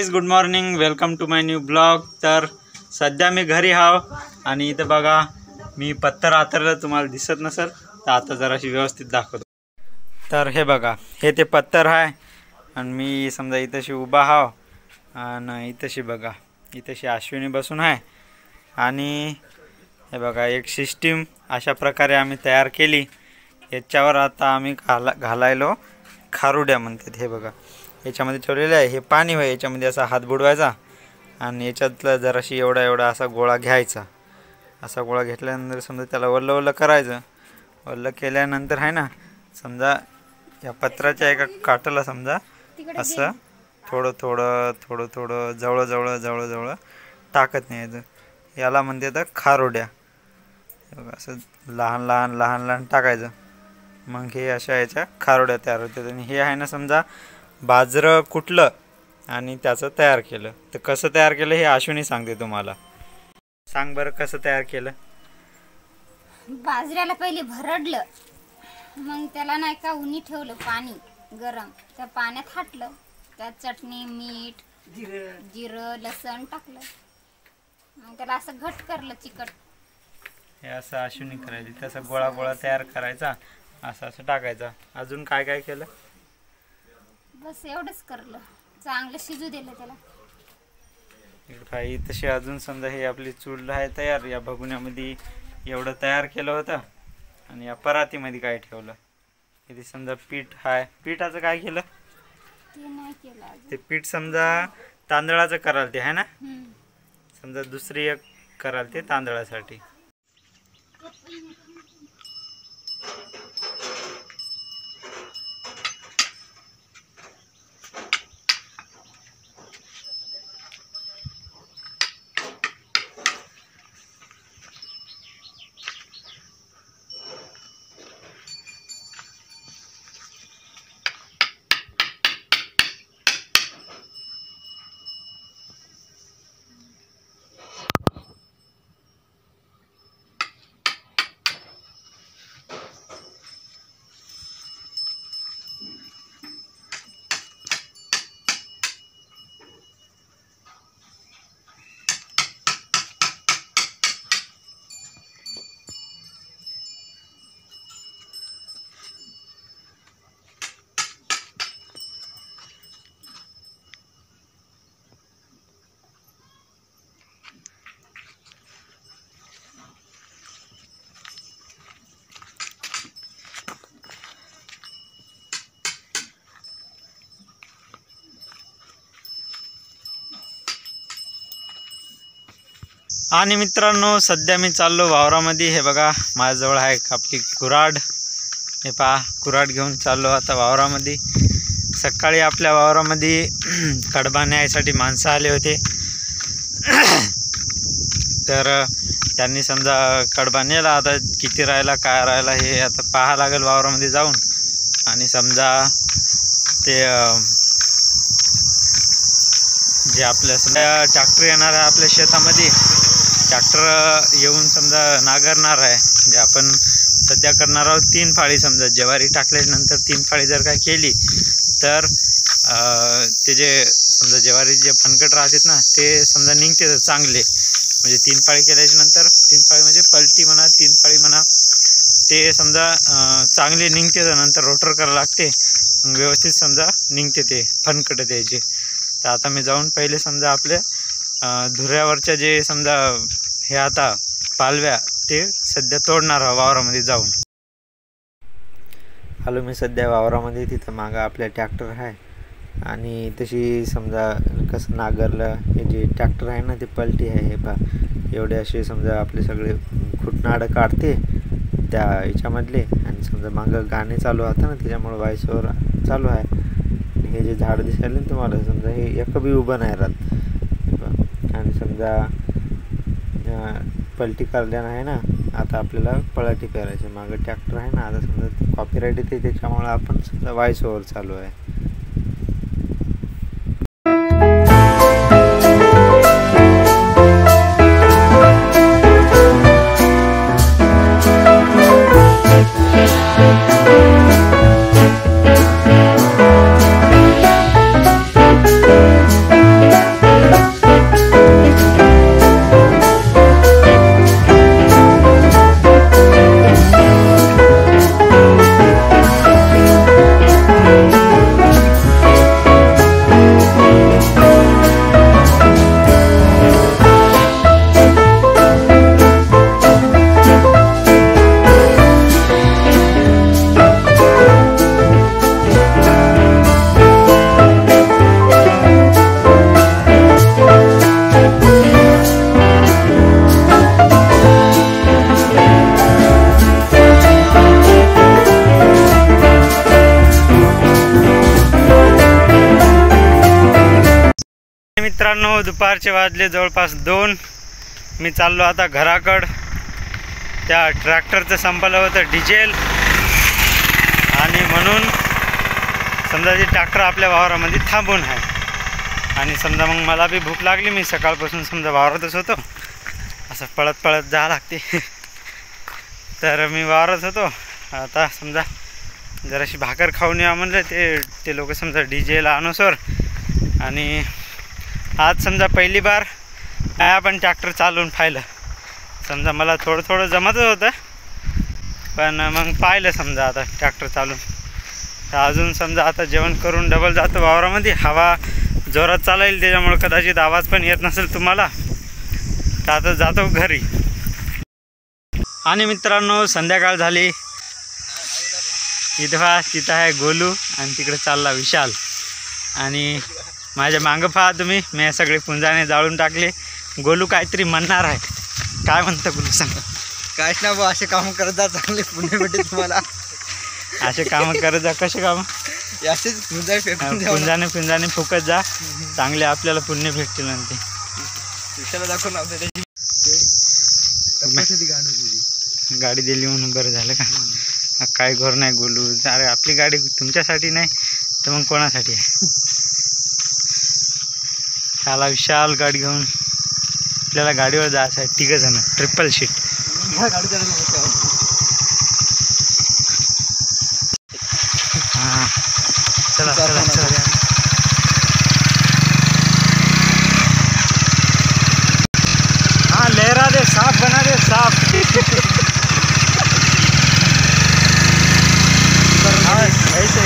Guys, good morning, welcome to my new blog. तर सध्या मी घरी हाव आणि इथं बघा मी पत्थर आतरलं, तुम्हाला दिसत नसेल तर आता जराशी व्यवस्थित दाखवतो। तर हे बघा, हे ते पत्थर आहे आणि मी समजा इथंशी उभा हाव आणि इथंशी बघा, इथंशी अश्विनी बसून आहे आणि हे बघा एक सिस्टीम अशा प्रकारे आम्ही तयार केली। याच्यावर आता आम्ही घालायलो खारुड्या म्हणतात। हे बघा याच्यामध्ये ठेवलेलं आहे, हे पाणी आहे, याच्यामध्ये असा हात बुडवायचा आणि याच्यातला जराशी एवढा असा गोळा घ्यायचा। असा गोळा घेतल्यानंतर समजा त्याला वल्ल करायचं। वल्ल केल्यानंतर आहे ना, समजा या पत्राच्या एका काठाला समजा असं थोडं जवळ टाकत न्यायचं। याला म्हणतात खारोड्या। असं लहान टाकायचं, मग हे अशा याच्या खारोड्या तयार होतात। आणि हे आहे ना, समजा बाजरं कुटलं आणि त्याचं तयार केलं। तर कसं तयार केलं हे अश्विनी सांगते तुम्हाला। सांग बरं कसं तयार केलं। बाजऱ्याला पहिले भरडलं, मग त्याला नाही का उन्ही ठेवलं, पाणी गरम, त्या पाण्यात हाटलं, त्यात चटणी मीठ जिरं लसण टाकलं, मग त्याला असं घट करलं चिकट। हे असं अश्विनी करायची, त्याचा गोळा तयार करायचा, असं टाकायचा। अजून काय काय केलं? बस एवढंच करलं, चांगलं शिजू दिलं त्याला। भाई तशी अजून समजा हे आपली चूल आहे तयार। या भगुन्यामध्ये एवढं तयार केलं होतं आणि या परातीमध्ये काय ठेवलं, इथे समजा पीठ आहे। पीठाचं काय केलं ते नाही केलं अजून। ते पीठ समजा तांदळाचं कराल ते आहे ना, समजा दुसरी एक कराल ते तांदळासाठी। आणि मित्रांनो, सध्या मी चाललो वावरामध्ये। हे बघा माझ्याजवळ आहे आपली कुऱ्हाड। हे पहा, कुऱ्हाड घेऊन चाललो आता वावरामध्ये। सकाळी आपल्या वावरामध्ये कडबा न्यायसाठी माणसं आले होते, तर त्यांनी समजा कडबा नेला। आता किती राहिला काय राहिला हे आता पाहा लागेल वावरामध्ये जाऊन। आणि समजा ते जे आपल्या समजा ट्रॅक्टर येणार आहे आपल्या शेतामध्ये, ट्रॅक्टर येऊन समजा नांगरणार आहे। म्हणजे आपण सध्या करणार आहोत 3 फाळी। समजा ज्वारी टाकल्यानंतर 3 फाळी जर काय केली तर ते जे समजा ज्वारी जे फनकट राहतात ना, ते समजा निघते चांगले। म्हणजे 3 फाळी केल्याच्यानंतर 3 फाळी म्हणजे पलटी म्हणा 3 फाळी म्हणा, ते समजा चांगले निघते। नंतर रोटर करावं लागते, मग व्यवस्थित समजा निघते ते फनकट त्याचे। तर आता मी जाऊन पहिले समजा आपल्या धुऱ्यावरच्या जे समजा हे आता पालव्या ते सध्या तोडणार आहे वावरामध्ये जाऊन। आलो मी सध्या वावरामध्ये। तिथं मागं आपल्या ट्रॅक्टर आहे आणि तशी समजा कसं नांगरलं, हे जे ट्रॅक्टर आहे ना ते पलटी आहे। हे पहा एवढे असे समजा आपले सगळे खुटनाडं काढते त्या याच्यामधले। आणि समजा मागं गाणे चालू होतं ना, त्याच्यामुळे व्हॉइसओव्हर चालू आहे। हे जे झाड दिसायला ना तुम्हाला, समजा हे एक बी उभं नाही राहत। आणि समजा पलटी करल्यानं आहे ना, आता आपल्याला पलटी करायची। मागं ट्रॅक्टर आहे ना, आता समजा कॉपीराईट येते, त्याच्यामुळे आपण समजा व्हॉइस ओव्हर चालू आहे। मित्रांनो, दुपारचे वाजले जवळपास 2. मी चाललो आता घराकडं. त्या ट्रॅक्टरचं संपलं होतं डिझेल आणि म्हणून समजा ते ट्रॅक्टर आपल्या वावरामध्ये थांबून आहे. आणि समजा मग मला बी भूक लागली. मी सकाळपासून समजा वावरातच होतो, असं पळत पळत जावं लागते. तर मी वावरात होतो. आता समजा जराशी भाकर खाऊन या म्हणलं. ते लोक समजा डिझेल आणोसर. आणि आज समजा पहिली बार आपण ट्रॅक्टर चालवून पाहिलं. समजा मला थोडं थोडं जमतच होतं, पण मग पाहिलं समजा आता ट्रॅक्टर चालून. तर अजून समजा आता जेवण करून डबल जातो वावरामध्ये. हवा जोरात चालेल, त्याच्यामुळे कदाचित आवाज पण येत नसेल तुम्हाला. तर आता जातो घरी. आणि मित्रांनो, संध्याकाळ झाली. इथं तिथं आहे गोलू आणि तिकडे चालला विशाल. आणि माझ्या मागं पहा तुम्ही, मी सगळे पुंजाने जाळून टाकले. गोलू काहीतरी म्हणणार आहे. काय म्हणतं गोलू, सांग. काहीच ना भाऊ, असे काम करत जा, चांगले पुण्य भेटेल तुम्हाला. असे कामं करत जा. कसे कामं? असेच पुंजाने फुकत जा, चांगले आपल्याला पुण्य भेटतील. आणि ते विषयाला दाखवून गाडी दिली म्हणून बरं झालं का. काय घर नाही गोलू. अरे आपली गाडी तुमच्यासाठी नाही तर मग कोणासाठी आहे. त्याला विशाल गाडी घेऊन आपल्याला गाडीवर जायचं आहे. 3 जण, ट्रिपल शीट. हां, चला चला चला. हाँ, लहरा दे, साफ बना दे, साफ. हाँ, ऐसे